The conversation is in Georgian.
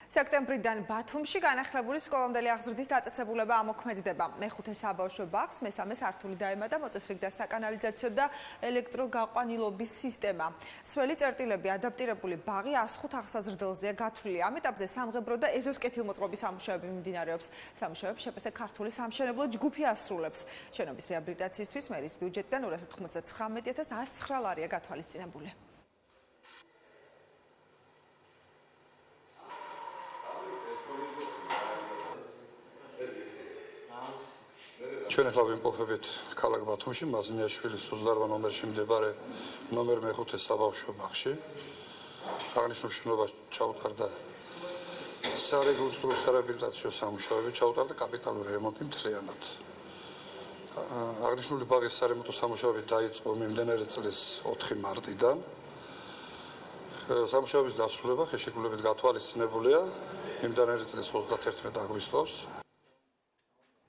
სექტემბრიდან ბათუმში განახლებული სკოლამდელი აღზრდის დაწესებულება ამოქმედდება. მეხუთე საბავშვო ბაღს, მესამე სართული დაემატა მოწესრიგდა საკანალიზაციო და ელექტროგაყვანილობის სისტემა. სველი წერტილები ადაპტირებული ბაღი 105 აღსაზრდელზეა გათვლილი. ამ ეტაპზე სამღებრო და ეზოს კეთილმოწყობის სამუშაოები მიმდინარეობს. სამუშაოებს შპს ქართული სამშენებლო ჯგუფი ასრულებს. შენობის რეაბილიტაციისთვის მერის ბიუჯეტიდან 299,109 ლარია გათვალისწინებული. ჩვენ ახლა ვიმყოფებით ქალაქ ბათუმში, მაზნიაშვილის 28 ნომერში მდებარე ნომერ მეხუთე საბავშვო ბაღში. აღნიშნულ შენობას ჩაუტარდა სარეკონსტრუქციო სარეაბილიტაციო სამუშაოები, ჩაუტარდა კაპიტალური რემონტი მთლიანად. აღნიშნული ბაღის სარემონტო სამუშაოები დაიწყო მიმდევრ წლის 4 მარტიდან. სამუშაოების დასრულება ხელშეკრულებით გათვალისწინებულია მიმდევრ წლის 31 აგვისტოს.